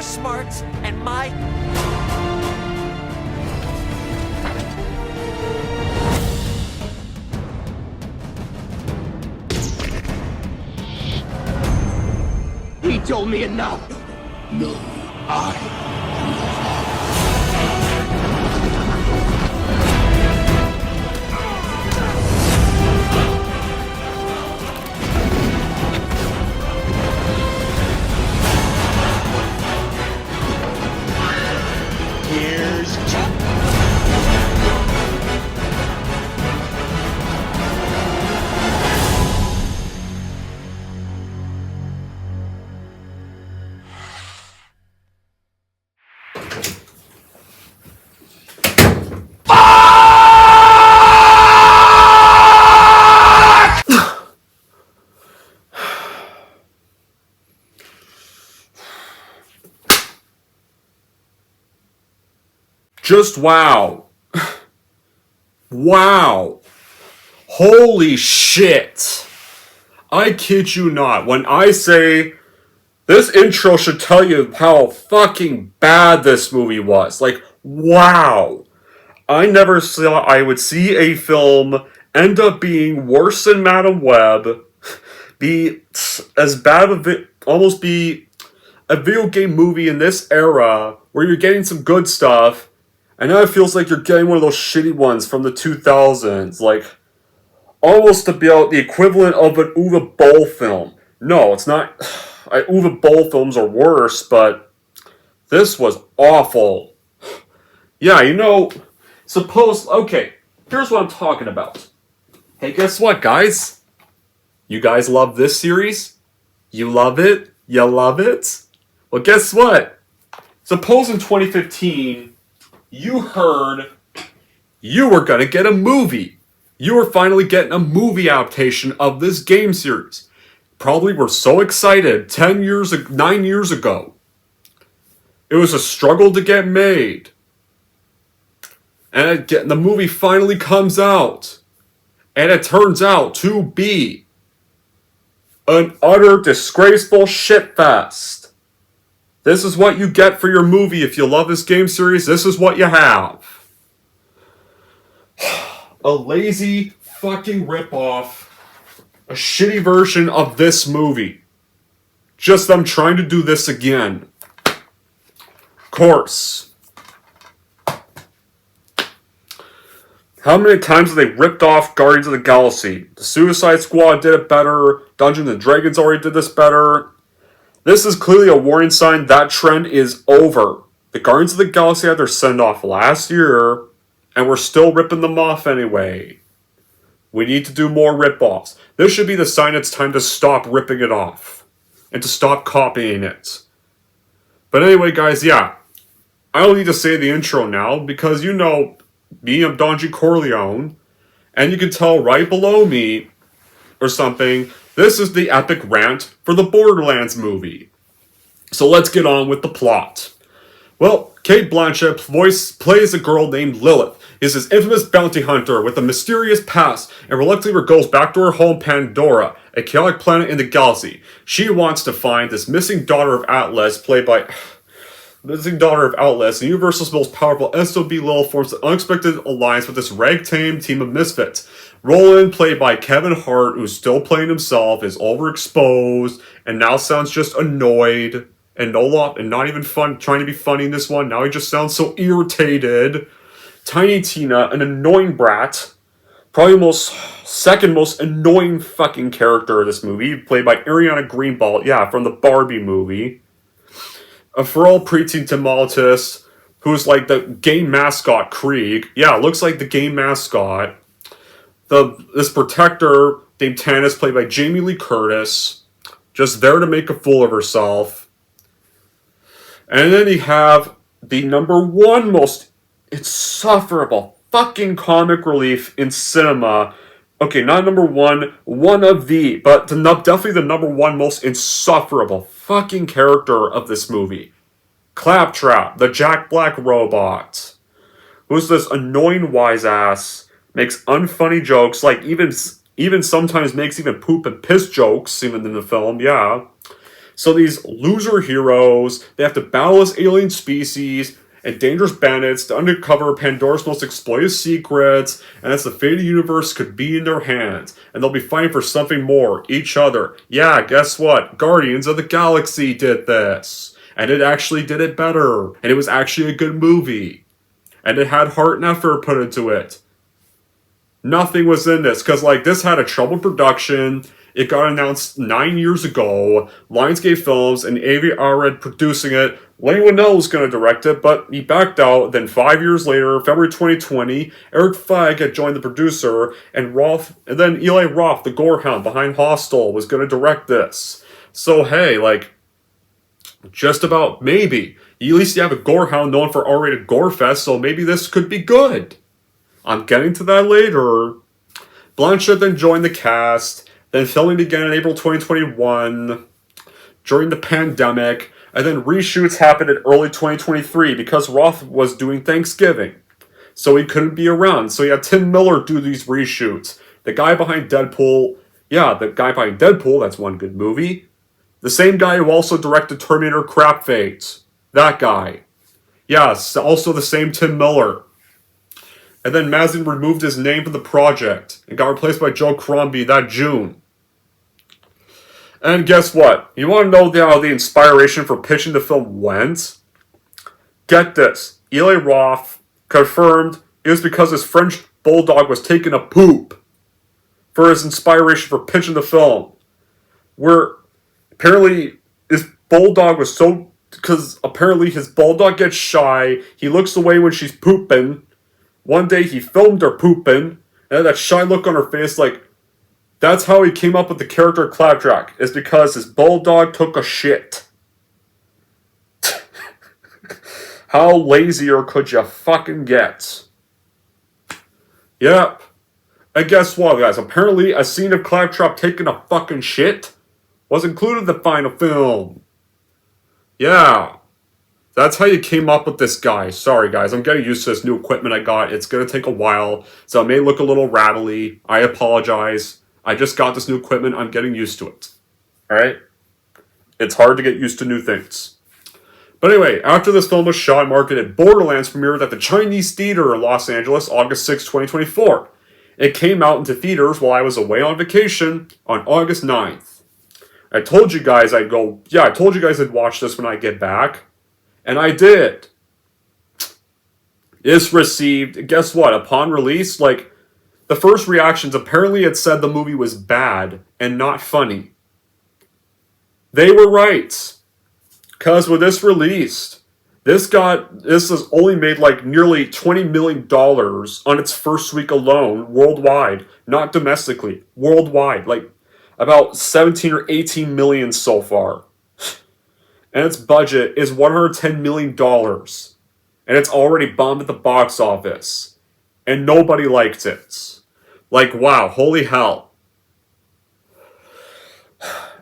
smarts and my... He told me enough! No, I... Here's Chuck! Just wow. Wow. Holy shit. I kid you not. When I say this intro should tell you how fucking bad this movie was. Like, wow. I never thought I would see a film end up being worse than Madam Web, be as bad of it, almost be a video game movie in this era where you're getting some good stuff. And now it feels like you're getting one of those shitty ones from the 2000s, like, almost about the equivalent of an Uwe Boll film. No, it's not. Uwe Boll films are worse, but this was awful. Yeah, you know, okay, here's what I'm talking about. Hey, guess what, guys? You guys love this series? You love it? You love it? Well, guess what? Suppose in 2015... you heard you were gonna get a movie. You were finally getting a movie adaptation of this game series. Probably were so excited 9 years ago. It was a struggle to get made. And the movie finally comes out. And it turns out to be an utter disgraceful shitfest. This is what you get for your movie. If you love this game series, this is what you have. A lazy fucking ripoff. A shitty version of this movie. Just them trying to do this again. Of course. How many times have they ripped off Guardians of the Galaxy? The Suicide Squad did it better. Dungeons and Dragons already did this better. This is clearly a warning sign that trend is over. The Guardians of the Galaxy had their send-off last year, and we're still ripping them off anyway. We need to do more rip-offs. This should be the sign it's time to stop ripping it off, and to stop copying it. But anyway, guys, yeah. I don't need to say the intro now, because you know me, I'm Don G. Corleone, and you can tell right below me, or something, this is the epic rant for the Borderlands movie. So let's get on with the plot. Well, Cate Blanchett plays a girl named Lilith. Is this infamous bounty hunter with a mysterious past and reluctantly goes back to her home Pandora, a chaotic planet in the galaxy. She wants to find this missing daughter of Atlas, and Universal's most powerful SOB Lilith forms an unexpected alliance with this ragtag team of misfits. Roland, played by Kevin Hart, who's still playing himself, is overexposed and now sounds just annoyed and not even fun, trying to be funny in this one. Now he just sounds so irritated. Tiny Tina, an annoying brat, probably the second most annoying fucking character of this movie, played by Ariana Greenblatt, yeah, from the Barbie movie. A feral preteen Timalitus, who's like the game mascot Krieg. Yeah, looks like the game mascot. This protector named Tannis, played by Jamie Lee Curtis, just there to make a fool of herself. And then you have the number one most insufferable fucking comic relief in cinema. Okay, not number one, but definitely the number one most insufferable fucking character of this movie. Claptrap, the Jack Black robot. Who's this annoying wise ass, makes unfunny jokes, like even sometimes makes even poop and piss jokes, even in the film, yeah. So these loser heroes, they have to battle this alien species and dangerous bandits to uncover Pandora's most exploited secrets, and as the fate of the universe could be in their hands, and they'll be fighting for something more, each other. Yeah, guess what? Guardians of the Galaxy did this. And it actually did it better. And it was actually a good movie. And it had heart and effort put into it. Nothing was in this, because like this had a troubled production. It got announced 9 years ago. Lionsgate Films and Avi Arad producing it. Lenny Winnell was going to direct it, but he backed out. Then 5 years later, February 2020, Eric Feig had joined the producer, and then Eli Roth, the gorehound behind Hostel, was going to direct this. So hey, like, just about maybe. At least you have a gorehound known for R-rated gore fest, so maybe this could be good. I'm getting to that later. Blanchett then joined the cast. Then filming began in April 2021 during the pandemic, and then reshoots happened in early 2023 because Roth was doing Thanksgiving. So he couldn't be around. So he had Tim Miller do these reshoots. The guy behind Deadpool, that's one good movie. The same guy who also directed Terminator Crap Fades. That guy. Yes, also the same Tim Miller. And then Mazin removed his name from the project and got replaced by Joe Crombie that June. And guess what? You want to know how the inspiration for pitching the film went? Get this. Eli Roth confirmed it was because his French bulldog was taking a poop for his inspiration for pitching the film. Where apparently his bulldog was so... Because apparently his bulldog gets shy. He looks away when she's pooping. One day he filmed her pooping. And that shy look on her face like... That's how he came up with the character Claptrap, is because his bulldog took a shit. How lazier could you fucking get? Yep. And guess what, guys? Apparently, a scene of Claptrap taking a fucking shit was included in the final film. Yeah. That's how you came up with this guy. Sorry, guys. I'm getting used to this new equipment I got. It's going to take a while, so it may look a little rattly. I apologize. I just got this new equipment. I'm getting used to it. Alright? It's hard to get used to new things. But anyway, after this film was shot and marketed, Borderlands premiered at the Chinese Theater in Los Angeles, August 6, 2024. It came out into theaters while I was away on vacation on August 9th. I told you guys I'd watch this when I get back. And I did. It's received, guess what, upon release, like, the first reactions, apparently it said the movie was bad and not funny. They were right. Because when this released, this has only made like nearly $20 million on its first week alone, worldwide. Not domestically, worldwide. Like about 17 or 18 million so far. And its budget is $110 million. And it's already bombed at the box office. And nobody liked it. Like, wow, holy hell.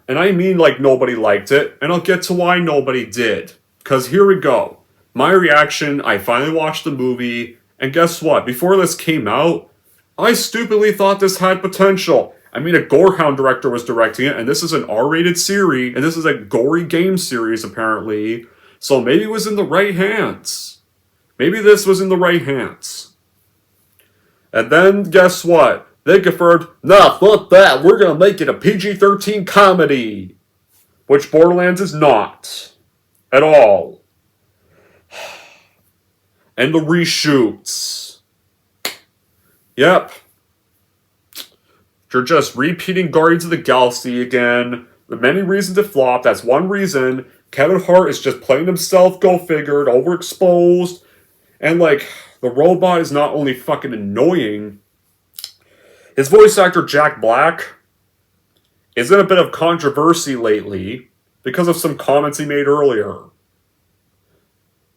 And I mean like nobody liked it, and I'll get to why nobody did. Because here we go. My reaction, I finally watched the movie, and guess what? Before this came out, I stupidly thought this had potential. I mean, a Gorehound director was directing it, and this is an R-rated series, and this is a gory game series, apparently. So maybe it was in the right hands. Maybe this was in the right hands. And then, guess what? They confirmed, nah, fuck that, we're gonna make it a PG-13 comedy. Which Borderlands is not. At all. And the reshoots. Yep. You're just repeating Guardians of the Galaxy again. The many reasons it flopped, that's one reason. Kevin Hart is just playing himself, go figured, overexposed. And like... The robot is not only fucking annoying, his voice actor Jack Black is in a bit of controversy lately because of some comments he made earlier.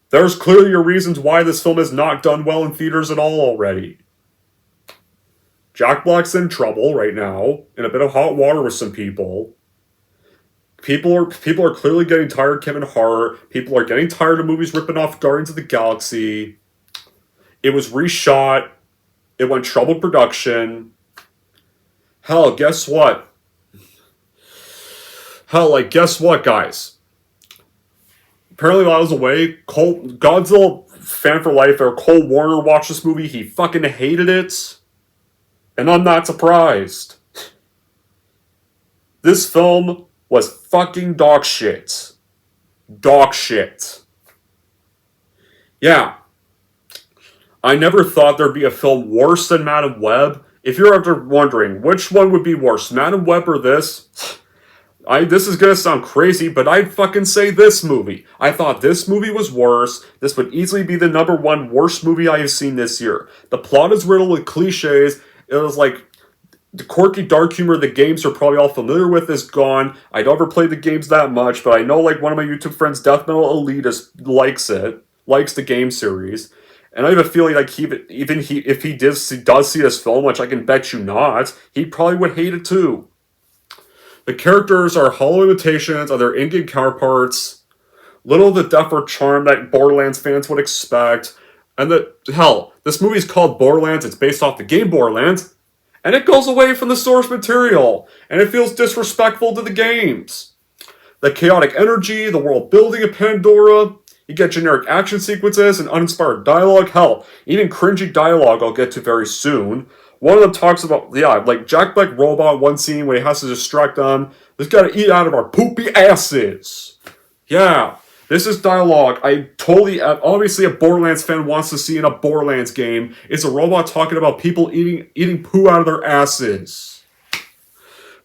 There's clearly reasons why this film has not done well in theaters at all already. Jack Black's in trouble right now, in a bit of hot water with some people. People are clearly getting tired of Kevin Hart. People are getting tired of movies ripping off Guardians of the Galaxy. It was reshot. It went troubled production. Hell, guess what? Hell, like, guess what, guys? Apparently while I was away, Godzilla fan for life, or Cole Warner, watched this movie. He fucking hated it. And I'm not surprised. This film was fucking dog shit. Dog shit. Yeah. I never thought there'd be a film worse than Madam Web. If you're ever wondering which one would be worse, Madam Web or this, this is gonna sound crazy, but I'd fucking say this movie. I thought this movie was worse. This would easily be the #1 worst movie I have seen this year. The plot is riddled with cliches. It was like the quirky dark humor the games are probably all familiar with is gone. I don't ever play the games that much, but I know like one of my YouTube friends, Death Metal Elitist, likes the game series. And I have a feeling like if he does see this film, which I can bet you not, he probably would hate it too. The characters are hollow imitations of their in-game counterparts, little of the depth or charm that Borderlands fans would expect, and this movie is called Borderlands, it's based off the game Borderlands, and it goes away from the source material, and it feels disrespectful to the games. The chaotic energy, the world building of Pandora, you get generic action sequences and uninspired dialogue. Hell, even cringy dialogue I'll get to very soon. One of them talks about, like Jack Black Robot, one scene where he has to distract them. He's got to eat out of our poopy asses. Yeah, this is dialogue obviously a Borderlands fan wants to see in a Borderlands game. It's a robot talking about people eating poo out of their asses.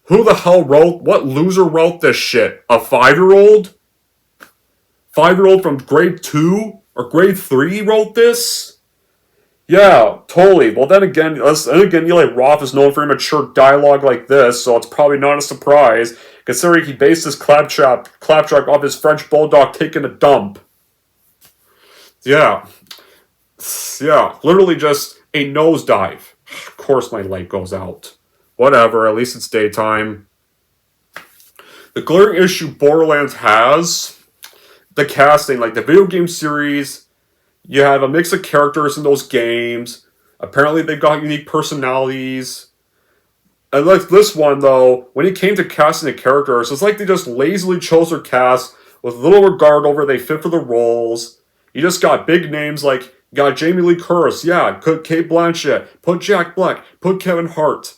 Who the hell what loser wrote this shit? A 5-year-old? 5-year-old from grade 2 or grade 3 wrote this? Yeah, totally. Well, then again, Eli Roth is known for immature dialogue like this, so it's probably not a surprise, considering he based his claptrap off his French bulldog taking a dump. Yeah, literally just a nosedive. Of course my light goes out. Whatever, at least it's daytime. The glaring issue Borderlands has, the casting, like the video game series, you have a mix of characters in those games. Apparently they've got unique personalities. And like this one, though, when it came to casting the characters, it's like they just lazily chose their cast with little regard over they fit for the roles. You just got big names like, you got Jamie Lee Curtis, put Cate Blanchett, put Jack Black, put Kevin Hart,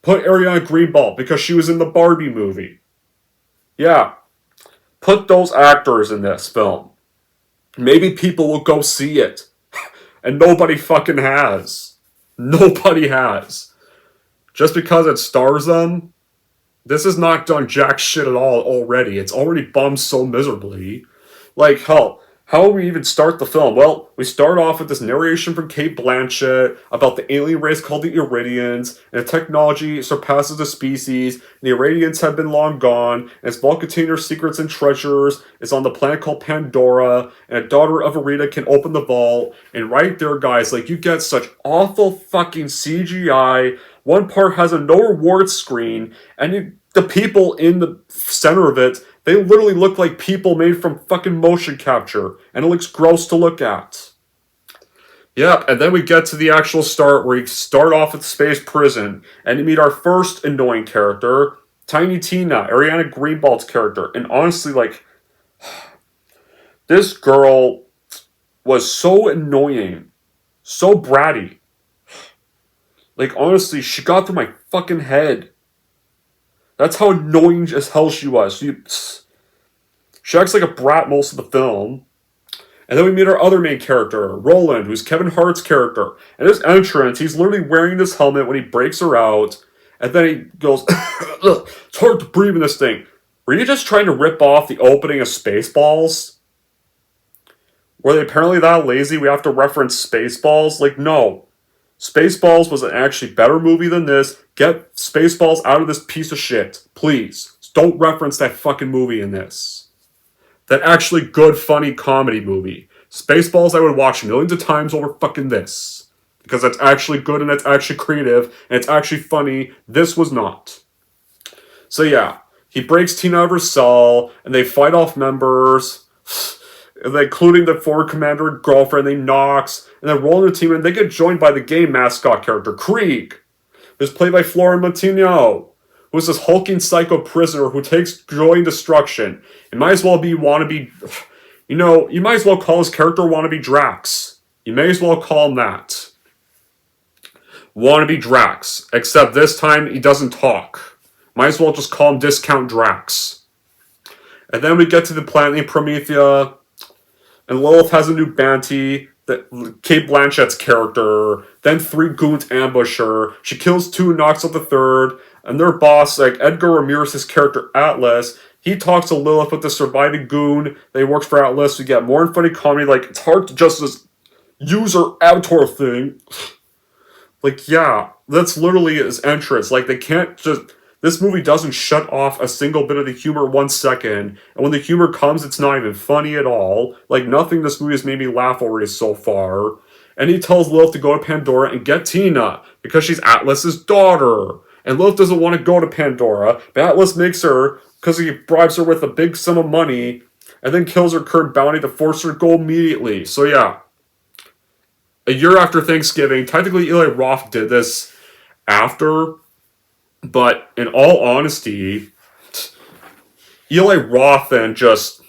put Ariana Greenblatt because she was in the Barbie movie. Yeah, put those actors in this film. Maybe people will go see it. And nobody fucking has. Nobody has. Just because it stars them, this has not done jack shit at all already. It's already bummed so miserably. Like, hell, how will we even start the film? Well, we start off with this narration from Cate Blanchett about the alien race called the Iridians, and the technology surpasses the species, and the Iridians have been long gone, and its vault contains secrets and treasures, is on the planet called Pandora, and a daughter of Arita can open the vault, and right there, guys, like, you get such awful fucking CGI. One part has a no reward screen, and the people in the center of it, they literally look like people made from fucking motion capture, and it looks gross to look at. Yep, and then we get to the actual start, where you start off at the space prison, and you meet our first annoying character, Tiny Tina, Ariana Greenblatt's character. And honestly, like, this girl was so annoying, so bratty. Like, honestly, she got through my fucking head. That's how annoying as hell she was. She acts like a brat most of the film. And then we meet our other main character, Roland, who's Kevin Hart's character. And his entrance, he's literally wearing this helmet when he breaks her out. And then he goes, it's hard to breathe in this thing. Were you just trying to rip off the opening of Spaceballs? Were they apparently that lazy we have to reference Spaceballs? Like, no. Spaceballs was an actually better movie than this. Get Spaceballs out of this piece of shit. Please. Don't reference that fucking movie in this. That actually good, funny comedy movie. Spaceballs I would watch millions of times over fucking this. Because it's actually good and it's actually creative and it's actually funny. This was not. So yeah. He breaks Tina out of her cell and they fight off members. Including the former commander and girlfriend, they Knox, and then roll in the team, and they get joined by the game mascot character, Krieg, who's played by Flora Montigno, who's this hulking psycho prisoner who takes joy in destruction. It might as well be wannabe, you might as well call his character wannabe Drax. You may as well call him that. Wannabe Drax, except this time he doesn't talk. Might as well just call him Discount Drax. And then we get to the planet named Promethea, and Lilith has a new Banty, Kate Blanchett's character. Then 3 goons ambush her. She kills 2 and knocks out the 3rd. And their boss, like Edgar Ramirez's character Atlas, he talks to Lilith with the surviving goon that works for Atlas. We get more unfunny comedy. Like, it's hard to just use her avatar thing. Like, yeah, that's literally his entrance. Like, they can't just... This movie doesn't shut off a single bit of the humor 1 second. And when the humor comes, it's not even funny at all. Like, nothing in this movie has made me laugh already so far. And he tells Lilith to go to Pandora and get Tina, because she's Atlas's daughter. And Lilith doesn't want to go to Pandora, but Atlas makes her, because he bribes her with a big sum of money, and then kills her current bounty to force her to go immediately. So yeah. A year after Thanksgiving, technically Eli Roth did this after, but in all honesty, Eli Roth then just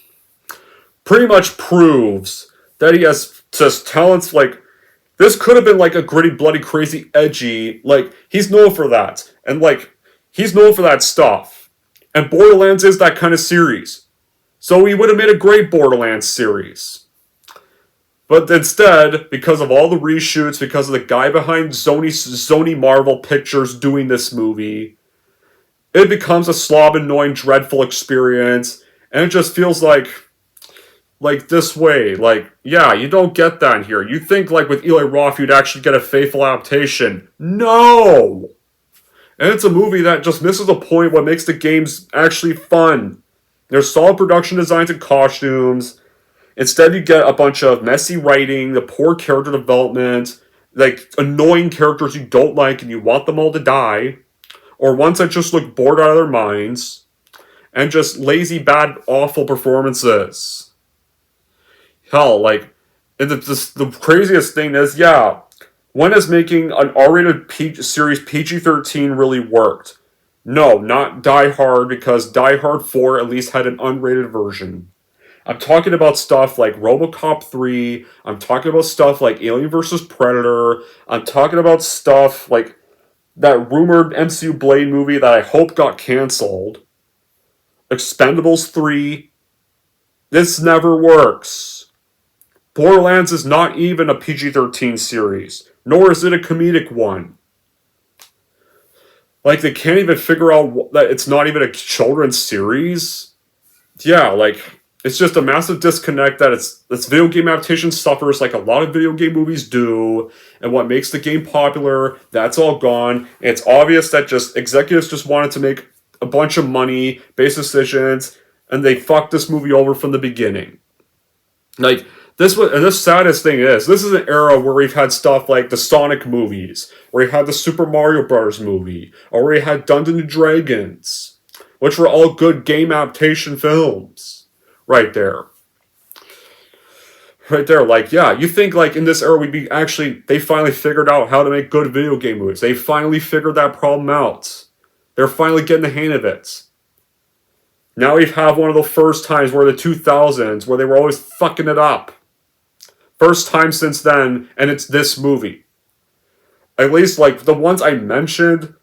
pretty much proves that he has just talents like... This could have been like a gritty, bloody, crazy, edgy, like, he's known for that. And like, he's known for that stuff. And Borderlands is that kind of series. So he would have made a great Borderlands series. But instead, because of all the reshoots, because of the guy behind Sony Marvel Pictures doing this movie, it becomes a slob, annoying, dreadful experience. And it just feels like this way, like, yeah, you don't get that in here. You think, like, with Eli Roth, you'd actually get a faithful adaptation. No! And it's a movie that just misses the point what makes the games actually fun. There's solid production designs and costumes. Instead, you get a bunch of messy writing, the poor character development, like, annoying characters you don't like and you want them all to die, or ones that just look bored out of their minds, and just lazy, bad, awful performances. Hell, like, and the craziest thing is, yeah, when is making an R-rated series PG-13 really worked? No, not Die Hard, because Die Hard 4 at least had an unrated version. I'm talking about stuff like RoboCop 3, I'm talking about stuff like Alien vs. Predator, I'm talking about stuff like that rumored MCU Blade movie that I hope got cancelled, Expendables 3. This never works. Borderlands is not even a PG-13 series, nor is it a comedic one. Like, they can't even figure out that it's not even a children's series. Yeah, like, it's just a massive disconnect that its video game adaptation suffers like a lot of video game movies do, and what makes the game popular, that's all gone. And it's obvious that just executives just wanted to make a bunch of money, base decisions, and they fucked this movie over from the beginning. Like, and the saddest thing is, this is an era where we've had stuff like the Sonic movies, where we had the Super Mario Bros. Movie, or we had Dungeons and Dragons, which were all good game adaptation films. Right there. Right there, like, yeah, you think, like, in this era they finally figured out how to make good video game movies. They finally figured that problem out. They're finally getting the hang of it. Now we have one of the first times where the 2000s, where they were always fucking it up. First time since then, and it's this movie. At least, like, the ones I mentioned,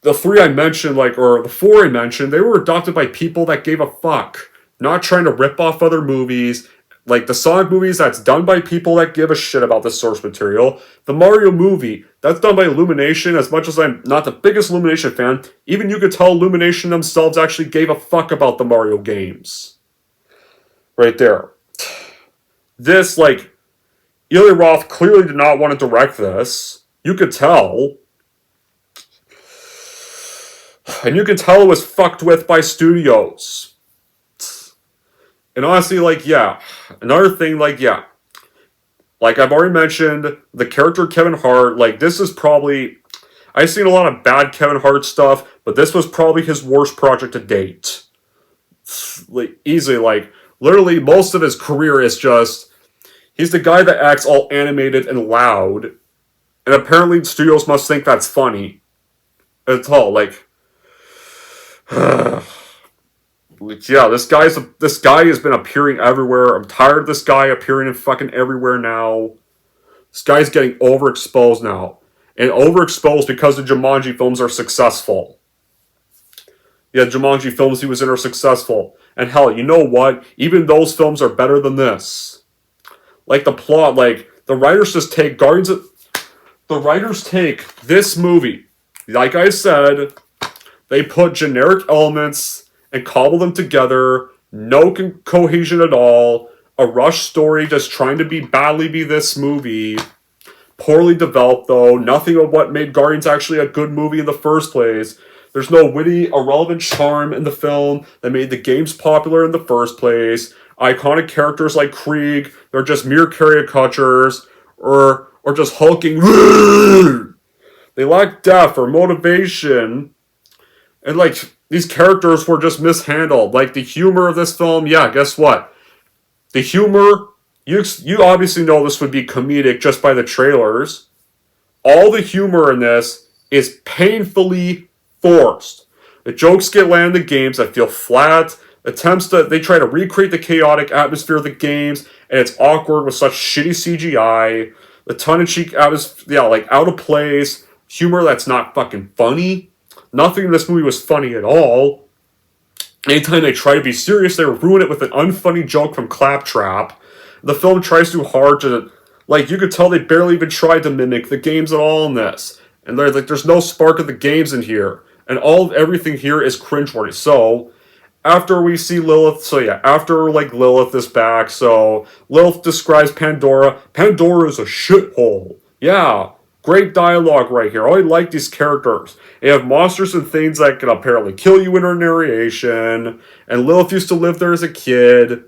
the 3 I mentioned, like, or the 4 I mentioned, they were adopted by people that gave a fuck. Not trying to rip off other movies. Like, the Sonic movies, that's done by people that give a shit about the source material. The Mario movie, that's done by Illumination. As much as I'm not the biggest Illumination fan, even you could tell Illumination themselves actually gave a fuck about the Mario games. Right there. This, like, Eli Roth clearly did not want to direct this. You could tell. And you could tell it was fucked with by studios. And honestly, like, yeah. Another thing, like, yeah. Like, I've already mentioned, the character Kevin Hart, like, this is probably... I've seen a lot of bad Kevin Hart stuff, but this was probably his worst project to date. Like, easily, like, literally most of his career is just... He's the guy that acts all animated and loud, and apparently studios must think that's funny. It's all, like... Yeah, this guy has been appearing everywhere. I'm tired of this guy appearing in fucking everywhere now. This guy's getting overexposed now. And overexposed because the Jumanji films are successful. Yeah, Jumanji films he was in are successful. And hell, you know what? Even those films are better than this. Like the plot, like the writers just take the writers take this movie. Like I said, they put generic elements and cobble them together. No cohesion at all. A rush story just trying to badly be this movie. Poorly developed though. Nothing of what made Guardians actually a good movie in the first place. There's no witty, irrelevant charm in the film that made the games popular in the first place. Iconic characters like Krieg, they're just mere caricatures, or just hulking. They lack depth or motivation. And like, these characters were just mishandled. Like, the humor of this film, yeah, guess what? The humor, you obviously know this would be comedic just by the trailers. All the humor in this is painfully forced. The jokes get landed in the games that feel flat. They try to recreate the chaotic atmosphere of the games, and it's awkward with such shitty CGI. The tongue-in-cheek atmosphere, yeah, like out of place. Humor that's not fucking funny. Nothing in this movie was funny at all. Anytime they try to be serious, they ruin it with an unfunny joke from Claptrap. The film tries too hard to, like, you could tell they barely even tried to mimic the games at all in this. And they're like, there's no spark of the games in here. And everything here is cringeworthy. So, after we see Lilith, after, like, Lilith is back, so, Lilith describes Pandora. Pandora is a shithole. Yeah, great dialogue right here. I like these characters. They have monsters and things that can apparently kill you in her narration. And Lilith used to live there as a kid.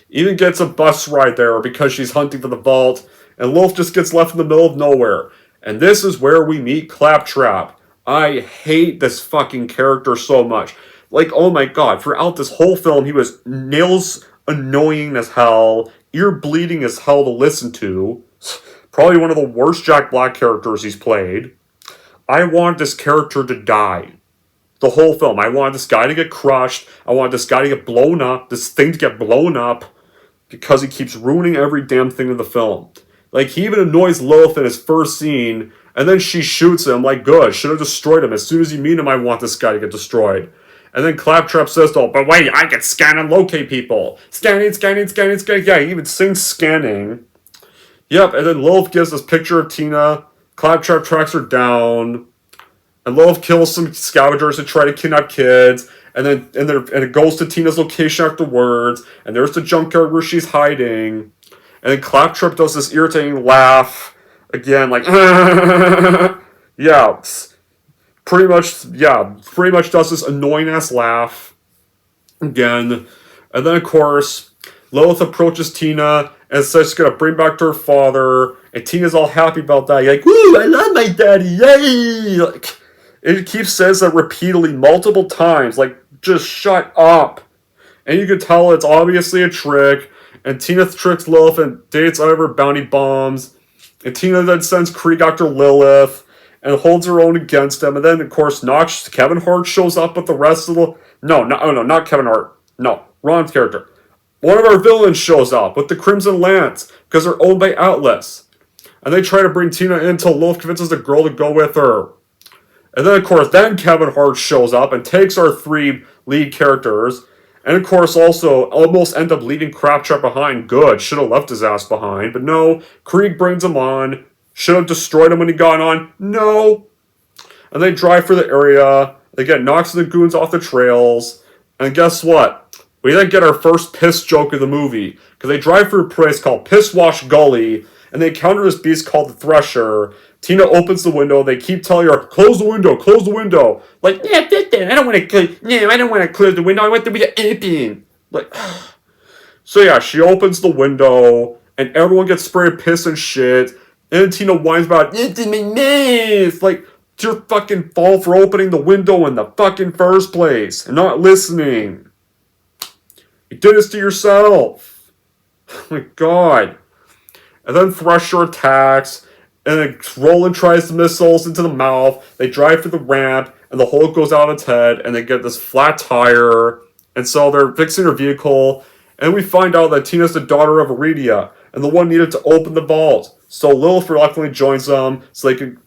Even gets a bus ride there because she's hunting for the vault. And Lilith just gets left in the middle of nowhere. And this is where we meet Claptrap. I hate this fucking character so much. Like, oh my god, throughout this whole film, he was nails annoying as hell, ear bleeding as hell to listen to. Probably one of the worst Jack Black characters he's played. I wanted this character to die. The whole film. I wanted this guy to get crushed. I wanted this guy to get blown up. This thing to get blown up. Because he keeps ruining every damn thing in the film. Like, he even annoys Lilith in his first scene. And then she shoots him. Like, good. Should have destroyed him. As soon as you meet him, I want this guy to get destroyed. And then Claptrap says, oh, but wait, I can scan and locate people. Scanning. Yeah, he even sings scanning. Yep, and then Lilith gives this picture of Tina. Claptrap tracks her down. And Lilith kills some scavengers that try to kidnap kids. And it goes to Tina's location afterwards. And there's the junkyard where she's hiding. And then Claptrap does this irritating laugh. Again, like, yeah. Pretty much does this annoying-ass laugh. Again. And then, of course, Lilith approaches Tina and says she's gonna bring back to her father. And Tina's all happy about that. You're like, woo, I love my daddy, yay! Like, it keeps says that repeatedly, multiple times. Like, just shut up. And you can tell it's obviously a trick. And Tina tricks Lilith and dates other bounty bombs. And Tina then sends Krieg after Lilith. And holds her own against him. And then, of course, Kevin Hart shows up with the rest of the... No, not Kevin Hart. No, Ron's character. One of our villains shows up with the Crimson Lance. Because they're owned by Atlas. And they try to bring Tina in until Lilith convinces the girl to go with her. And then, of course, Kevin Hart shows up and takes our three lead characters. And, of course, also almost end up leaving Claptrap behind. Good. Should have left his ass behind. But no, Krieg brings him on. Should have destroyed him when he got on. No. And they drive for the area. They get Nox and the goons off the trails. And guess what? We then get our first piss joke of the movie. Because they drive through a place called Piss Wash Gully. And they encounter this beast called the Thresher. Tina opens the window. They keep telling her, close the window, close the window. Like, yeah, I don't want to close the window. I want the window open. Like, so yeah, she opens the window. And everyone gets sprayed piss and shit. And then Tina whines about, it's in my mouth. Like, it's your fucking fault for opening the window in the fucking first place. And not listening. You did this to yourself. Oh my god. And then Thresher attacks. and then Roland tries the missiles into the mouth. They drive through the ramp, and the Hulk goes out of its head, and they get this flat tire. And so they're fixing her vehicle, and we find out that Tina's the daughter of Iridia, and the one needed to open the vault. So Lilith reluctantly joins them, so they can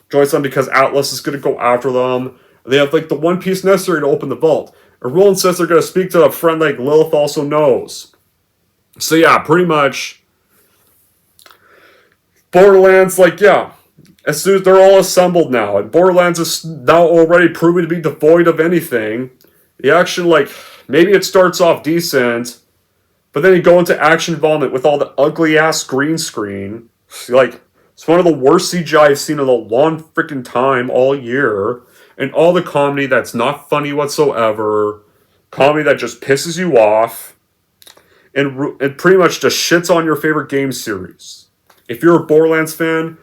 join them because Atlas is going to go after them. They have like the one piece necessary to open the vault. And Roland says they're going to speak to a friend like Lilith also knows. So yeah, pretty much Borderlands, like, yeah, as soon as they're all assembled now, and Borderlands is now already proven to be devoid of anything. The action, like, maybe it starts off decent, but then you go into action vomit with all the ugly ass green screen. Like, it's one of the worst CGI I've seen in a long freaking time all year. And all the comedy that's not funny whatsoever. Comedy that just pisses you off. And pretty much just shits on your favorite game series. If you're a Borderlands fan,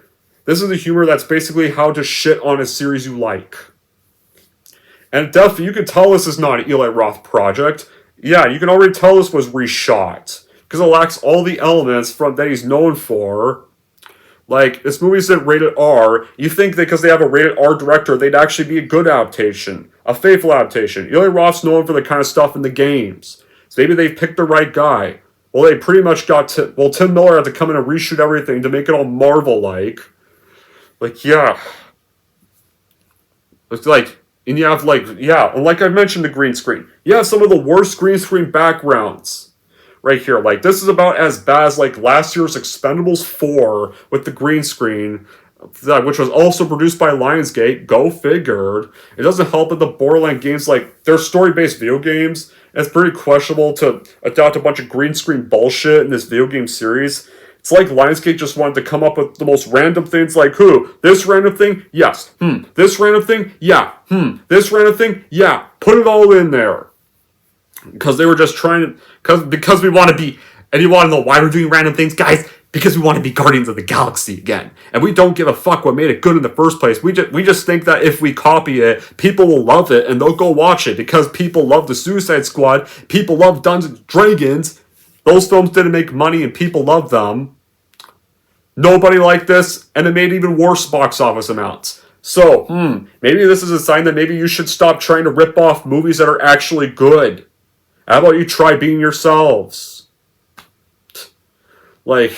this is the humor that's basically how to shit on a series you like. And definitely, you can tell this is not an Eli Roth project. Yeah, you can already tell this was reshot. Because it lacks all the elements that he's known for. Like, this movie's rated R. You think that because they have a rated R director, they'd actually be a good adaptation. A faithful adaptation. Eli Roth's known for the kind of stuff in the games. So maybe they've picked the right guy. Well, they pretty much got Tim Miller had to come in and reshoot everything to make it all Marvel-like. Like, yeah. It's like, and you have, like, yeah, and like I mentioned, the green screen. You have some of the worst green screen backgrounds. Right here, like, this is about as bad as, like, last year's Expendables 4 with the green screen, which was also produced by Lionsgate. Go figured. It doesn't help that the Borderlands games, like, they're story-based video games. It's pretty questionable to adopt a bunch of green screen bullshit in this video game series. It's like Lionsgate just wanted to come up with the most random things, like, this random thing? Yes. This random thing? Yeah. This random thing? Yeah. Put it all in there. Because they were just trying to... Because we want to be... And you want to know why we're doing random things? Guys, because we want to be Guardians of the Galaxy again. And we don't give a fuck what made it good in the first place. We just think that if we copy it, people will love it and they'll go watch it. Because people love the Suicide Squad. People love Dungeons & Dragons. Those films didn't make money and people love them. Nobody liked this, and it made even worse box office amounts. So, maybe this is a sign that maybe you should stop trying to rip off movies that are actually good. How about you try being yourselves? Like,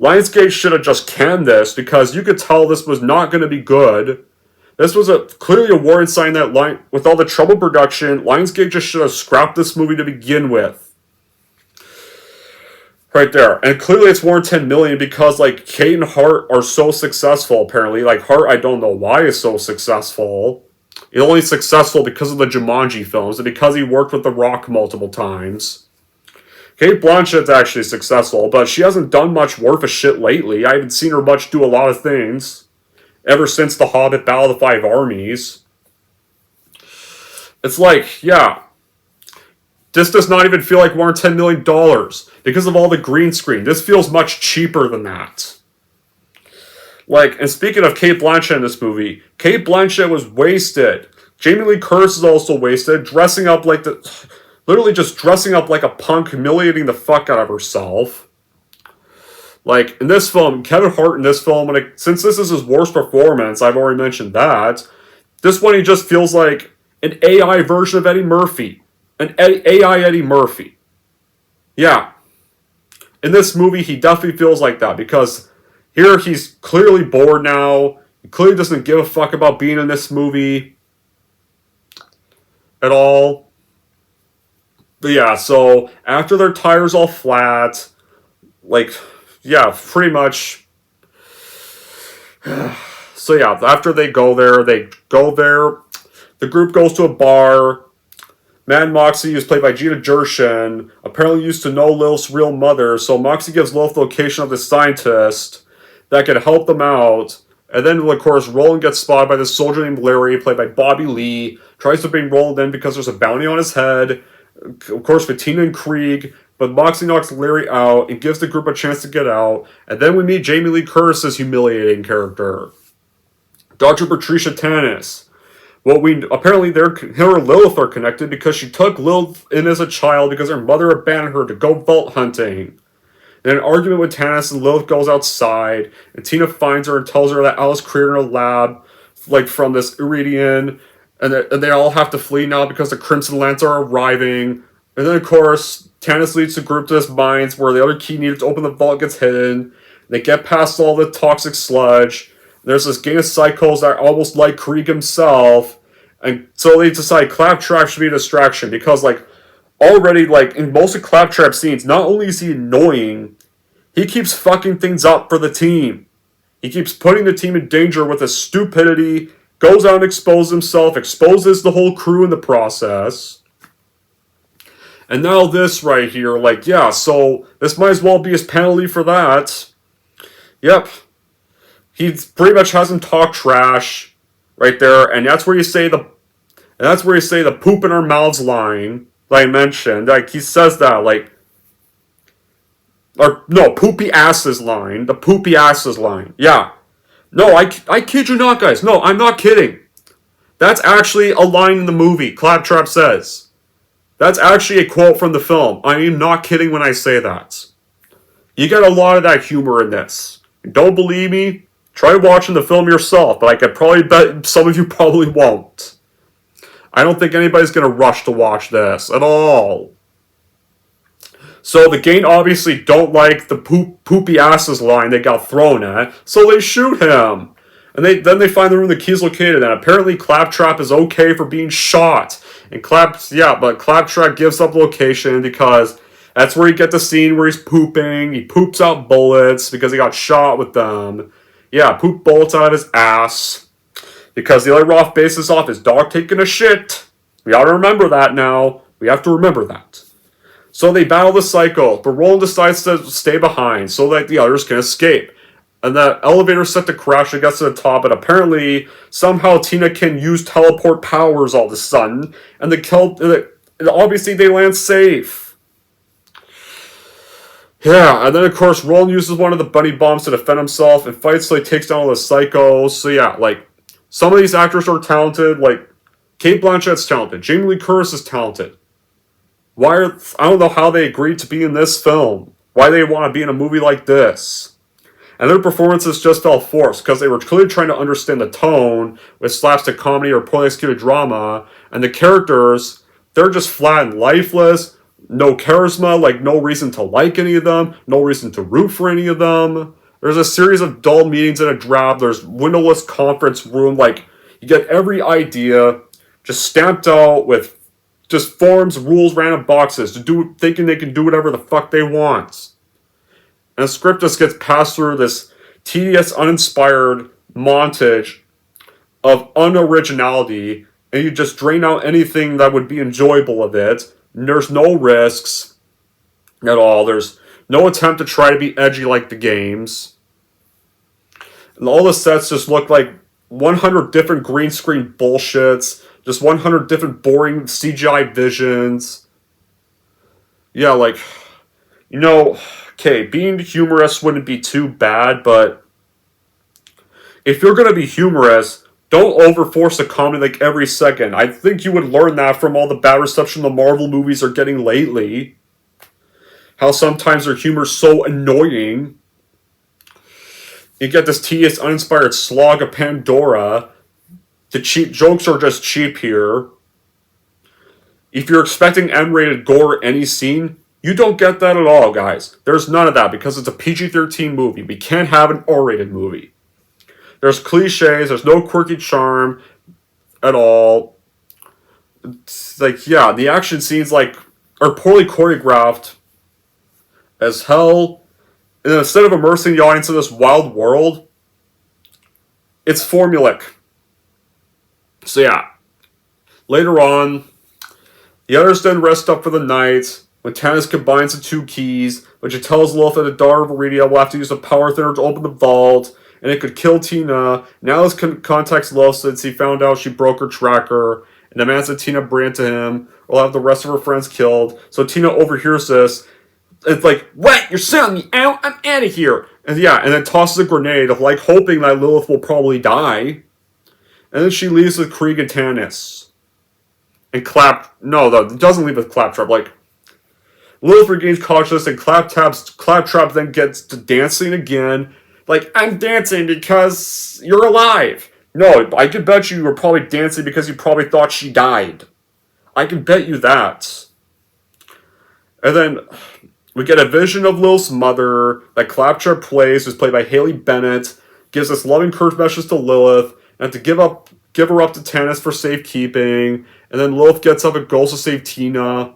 Lionsgate should have just canned this because you could tell this was not going to be good. This was clearly a warning sign that with all the troubled production, Lionsgate just should have scrapped this movie to begin with. Right there. And clearly it's worth $10 million because, like, Kate and Hart are so successful, apparently. Like, Hart, I don't know why, is so successful. He's only successful because of the Jumanji films and because he worked with The Rock multiple times. Cate Blanchett's actually successful, but she hasn't done much worth a shit lately. I haven't seen her much do a lot of things ever since The Hobbit Battle of the Five Armies. It's like, yeah, this does not even feel like we're $10 million because of all the green screen. This feels much cheaper than that. Like, and speaking of Cate Blanchett in this movie, Cate Blanchett was wasted. Jamie Lee Curtis is also wasted, literally just dressing up like a punk, humiliating the fuck out of herself. Like, in this film, Kevin Hart in this film, since this is his worst performance, I've already mentioned that, this one he just feels like an AI version of Eddie Murphy. An AI Eddie Murphy. Yeah. In this movie, he definitely feels like that, because here he's clearly bored now. He clearly doesn't give a fuck about being in this movie at all. But yeah, so after their tires all flat, like, yeah, pretty much. So yeah, after they go there, the group goes to a bar. Mad Moxie, who's played by Gina Gershon, apparently used to know Lilith's real mother, so Moxie gives Lilith the location of this scientist that can help them out. And then, of course, Roland gets spotted by this soldier named Larry, played by Bobby Lee, tries to bring Roland in because there's a bounty on his head, of course, with Tina and Krieg, but Moxie knocks Larry out and gives the group a chance to get out. And then we meet Jamie Lee Curtis's humiliating character, Dr. Patricia Tanis. Well, apparently her and Lilith are connected because she took Lilith in as a child because her mother abandoned her to go vault hunting. And an argument with Tannis, and Lilith goes outside, and Tina finds her and tells her that Alice created her lab, like from this Iridian, and they all have to flee now because the Crimson Lands are arriving. And then, of course, Tannis leads the group to this mines where the other key needed to open the vault gets hidden. They get past all the toxic sludge. There's this gang of psychos that are almost like Krieg himself. And so they decide Claptrap should be a distraction because, like, already, like, in most of Claptrap's scenes, not only is he annoying, he keeps fucking things up for the team. He keeps putting the team in danger with his stupidity, goes out and exposes himself, exposes the whole crew in the process. And now this right here, like, yeah, so this might as well be his penalty for that. Yep. He pretty much has him talk trash right there, and that's where you say the poop in our mouths line that I mentioned. Like, he says that, like, or no, poopy asses line. The poopy asses line. Yeah. No, I kid you not, guys. No, I'm not kidding. That's actually a line in the movie, Claptrap says. That's actually a quote from the film. I am not kidding when I say that. You get a lot of that humor in this. Don't believe me? Try watching the film yourself, but I could probably bet some of you probably won't. I don't think anybody's going to rush to watch this at all. So the gang obviously don't like the poopy asses line they got thrown at, so they shoot him. And then they find the room the key's located, and apparently Claptrap is okay for being shot. And but Claptrap gives up location because that's where you get the scene where he's pooping. He poops out bullets because he got shot with them. Yeah, poop bullets out of his ass. Because the other Roth bases off his dog taking a shit. We ought to remember that now. We have to remember that. So they battle the Psycho, but Roland decides to stay behind so that the others can escape. And the elevator's set to crash and gets to the top, and apparently, somehow Tina can use teleport powers all of a sudden, and obviously they land safe. Yeah, and then of course Roland uses one of the bunny bombs to defend himself and fights till he takes down all the psychos. So yeah, like, some of these actors are talented, like, Cate Blanchett's talented, Jamie Lee Curtis is talented. I don't know how they agreed to be in this film. Why they want to be in a movie like this. And their performances just fell forced because they were clearly trying to understand the tone with slapstick comedy or poorly executed drama. And the characters, they're just flat and lifeless. No charisma, like no reason to like any of them. No reason to root for any of them. There's a series of dull meetings in a drab. There's windowless conference room. Like, you get every idea just stamped out with just forms, rules, random boxes thinking they can do whatever the fuck they want. And the script just gets passed through this tedious, uninspired montage of unoriginality, and you just drain out anything that would be enjoyable of it. And there's no risks at all. There's no attempt to try to be edgy like the games. And all the sets just look like 100 different green screen bullshits. Just 100 different boring CGI visions. Yeah, like, you know, okay, being humorous wouldn't be too bad, but if you're going to be humorous, don't overforce the comedy like every second. I think you would learn that from all the bad reception the Marvel movies are getting lately. How sometimes their humor's so annoying. You get this tedious, uninspired slog of Pandora. The cheap jokes are just cheap here. If you're expecting M-rated gore or any scene, you don't get that at all, guys. There's none of that because it's a PG-13 movie. We can't have an R-rated movie. There's cliches. There's no quirky charm at all. It's like, yeah, the action scenes are poorly choreographed as hell. And instead of immersing the audience in this wild world, it's formulaic. So yeah, later on, the others then rest up for the night when Tannis combines the two keys, which it tells Lilith that the daughter of Iridia will have to use a power thinner to open the vault, and it could kill Tina. Now Alice contacts Lilith since he found out she broke her tracker, and demands that Tina bring it to him, or will have the rest of her friends killed. So Tina overhears this. It's like, what? You're selling me out? I'm out of here! And yeah, and then tosses a grenade, like hoping that Lilith will probably die. And then she leaves with Krieg and Tannis. And it doesn't leave with Claptrap. Like, Lilith regains consciousness, and Claptrap then gets to dancing again. Like, I'm dancing because you're alive. No, I can bet you were probably dancing because you probably thought she died. I can bet you that. And then we get a vision of Lilith's mother that Claptrap plays, who's played by Haley Bennett, gives this loving encouragement message to Lilith, and to give her up to Tannis for safekeeping. And then Lilith gets up and goes to save Tina.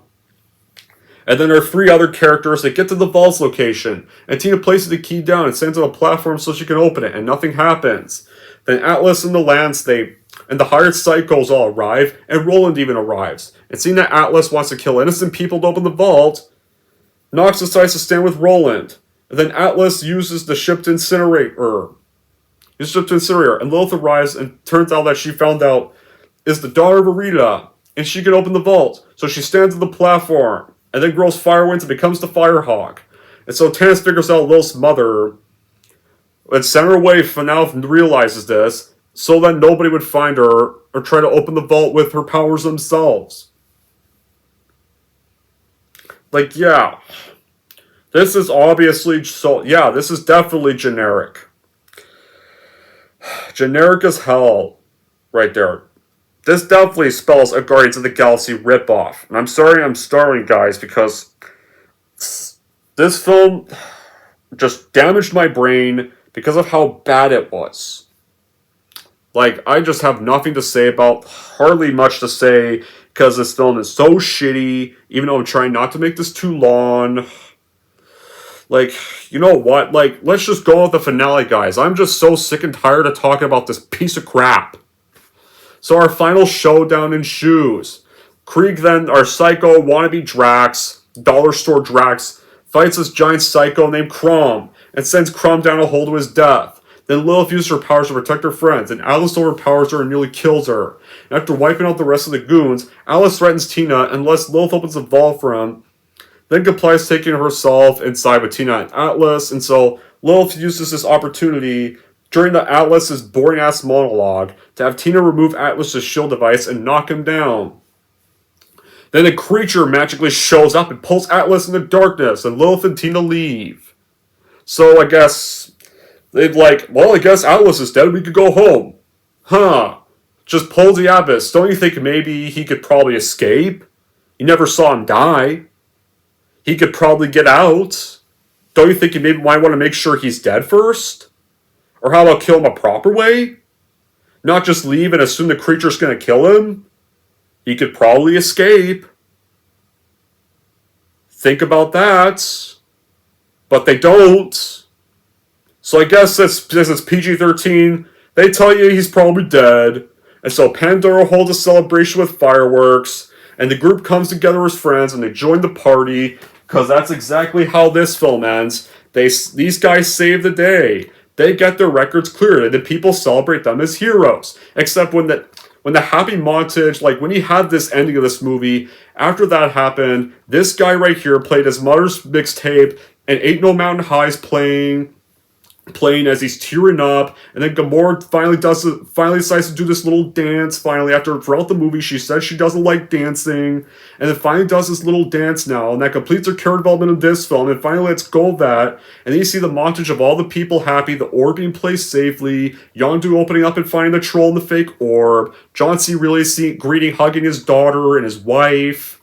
And then there are 3 other characters that get to the vault's location, and Tina places the key down and stands on a platform so she can open it, and nothing happens. Then Atlas and the landscape and the hired psychos all arrive, and Roland even arrives. And seeing that Atlas wants to kill innocent people to open the vault, Nox decides to stand with Roland. And then Atlas uses the ship to incinerate her. And Lilith arrives, and turns out that she found out is the daughter of Arita, and she can open the vault. So she stands on the platform, and then grows fire winds and becomes the Firehawk. And so Tannis figures out Lilith's mother, and sent her away. For now, realizes this, so that nobody would find her or try to open the vault with her powers themselves. Like, yeah. This is obviously so. Yeah, this is definitely generic. Generic as hell. Right there. This definitely spells a Guardians of the Galaxy ripoff. And I'm sorry I'm starting, guys, because this film just damaged my brain because of how bad it was. Like, I just have nothing to say about, hardly much to say, because this film is so shitty, even though I'm trying not to make this too long. Like, you know what? Like, let's just go with the finale, guys. I'm just so sick and tired of talking about this piece of crap. So our final showdown ensues. Krieg then, our psycho wannabe Drax, dollar store Drax, fights this giant psycho named Crom, and sends Crom down a hole to his death. Then Lilith uses her powers to protect her friends, and Alice overpowers her and nearly kills her. And after wiping out the rest of the goons, Alice threatens Tina unless Lilith opens the vault for him, then complies taking herself inside with Tina and Atlas, and so Lilith uses this opportunity during the Atlas's boring-ass monologue to have Tina remove Atlas's shield device and knock him down. Then a creature magically shows up and pulls Atlas in the darkness, and Lilith and Tina leave. So I guess they'd like, well, I guess Atlas is dead, we could go home. Huh. Just pulls the abyss. Don't you think maybe he could probably escape? You never saw him die. He could probably get out. Don't you think you maybe might want to make sure he's dead first? Or how about kill him a proper way? Not just leave and assume the creature's going to kill him? He could probably escape. Think about that. But they don't. So I guess since it's PG-13, they tell you he's probably dead. And so Pandora holds a celebration with fireworks, and the group comes together as friends, and they join the party, because that's exactly how this film ends. These guys save the day. They get their records cleared, and the people celebrate them as heroes. Except when the happy montage, like when he had this ending of this movie, after that happened, this guy right here played his mother's mixtape, and Ain't No Mountain High's playing as he's tearing up, and then Gamora finally decides to do this little dance. Throughout the movie, she says she doesn't like dancing, and then finally does this little dance now, and that completes her character development of this film, and finally lets go of that, and then you see the montage of all the people happy, the orb being placed safely, Yondu opening up and finding the troll in the fake orb, John C. Reilly hugging his daughter and his wife.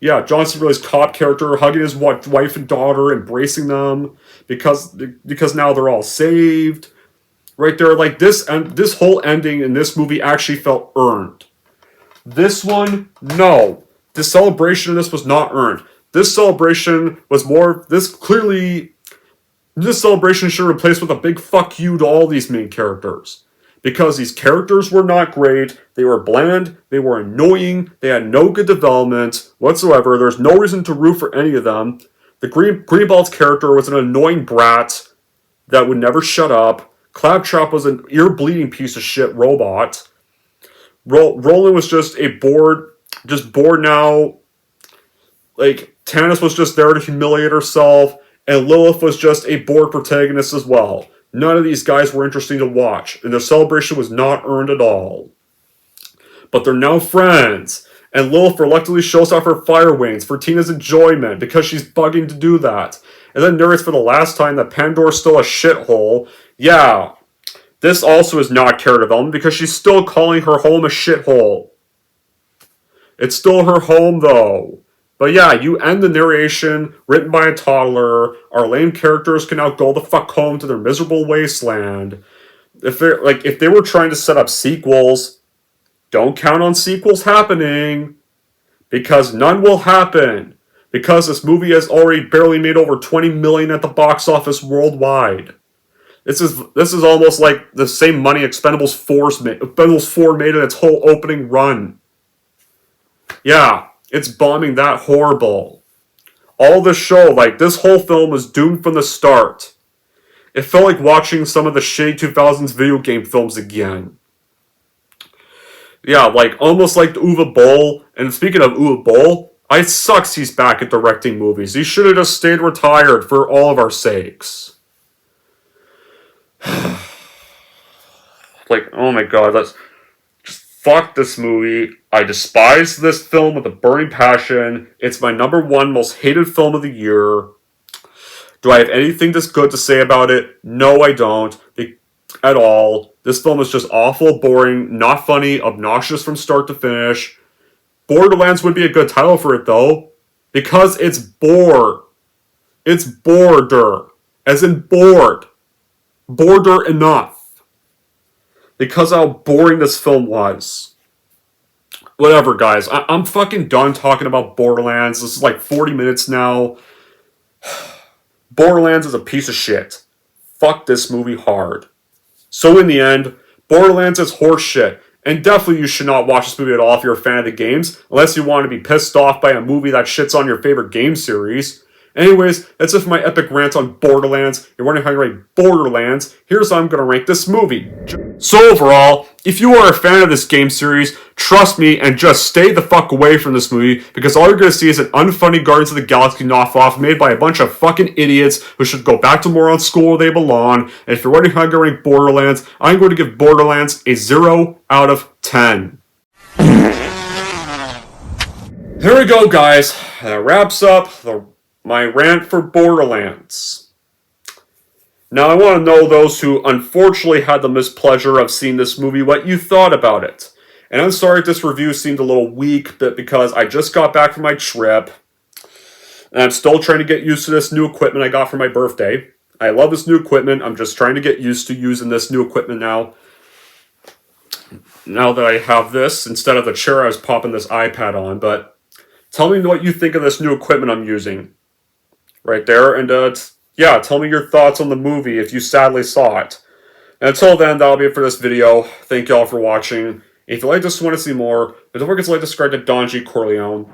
Yeah, John C. Reilly's cop character hugging his wife and daughter, embracing them, because now they're all saved. Right there, like this whole ending in this movie actually felt earned. This one, no. This celebration of this was not earned. This celebration was more, this celebration should replace with a big fuck you to all these main characters. Because these characters were not great, they were bland, they were annoying, they had no good development whatsoever, there's no reason to root for any of them. The Greenbald's character was an annoying brat that would never shut up. Claptrap was an ear-bleeding piece of shit robot. Roland was just bored now. Like, Tannis was just there to humiliate herself, and Lilith was just a bored protagonist as well. None of these guys were interesting to watch, and their celebration was not earned at all. But they're now friends, And Lilith reluctantly shows off her fire wings for Tina's enjoyment because she's bugging to do that. And then narrates for the last time that Pandora's still a shithole. Yeah, this also is not character development because she's still calling her home a shithole. It's still her home though. But yeah, you end the narration, written by a toddler. Our lame characters can now go the fuck home to their miserable wasteland. If they were trying to set up sequels, don't count on sequels happening. Because none will happen. Because this movie has already barely made over $20 million at the box office worldwide. This is almost like the same money Expendables 4 made in its whole opening run. Yeah, it's bombing that horrible. All the show, like, this whole film was doomed from the start. It felt like watching some of the shitty 2000s video game films again. Yeah, like, almost like the Uwe Boll. And speaking of Uwe Boll, it sucks he's back at directing movies. He should have just stayed retired for all of our sakes. Like, oh my god, fuck this movie. I despise this film with a burning passion. It's my #1 most hated film of the year. Do I have anything this good to say about it? No, I don't. At all. This film is just awful, boring, not funny, obnoxious from start to finish. Borderlands would be a good title for it, though. Because it's bore. It's border. As in bored. Border enough. Because how boring this film was. Whatever, guys. I'm fucking done talking about Borderlands. This is like 40 minutes now. Borderlands is a piece of shit. Fuck this movie hard. So in the end, Borderlands is horseshit. And definitely you should not watch this movie at all if you're a fan of the games. Unless you want to be pissed off by a movie that shits on your favorite game series. Anyways, that's it for my epic rant on Borderlands. You're wondering how you rate Borderlands. Here's how I'm going to rank this movie. So overall, if you are a fan of this game series, trust me and just stay the fuck away from this movie because all you're going to see is an unfunny Guardians of the Galaxy knockoff made by a bunch of fucking idiots who should go back to moron school where they belong. And if you're wondering how I'm going to rank Borderlands, I'm going to give Borderlands a 0 out of 10. There we go, guys. That wraps up my rant for Borderlands. Now, I want to know those who unfortunately had the mispleasure of seeing this movie, what you thought about it. And I'm sorry if this review seemed a little weak, but because I just got back from my trip, and I'm still trying to get used to this new equipment I got for my birthday. I love this new equipment. I'm just trying to get used to using this new equipment now. Now that I have this, instead of the chair I was popping this iPad on, but tell me what you think of this new equipment I'm using. Right there, and yeah, tell me your thoughts on the movie if you sadly saw it. And until then, that'll be it for this video. Thank you all for watching. If you like this and want to see more, don't forget to like, subscribe to Don G. Corleone.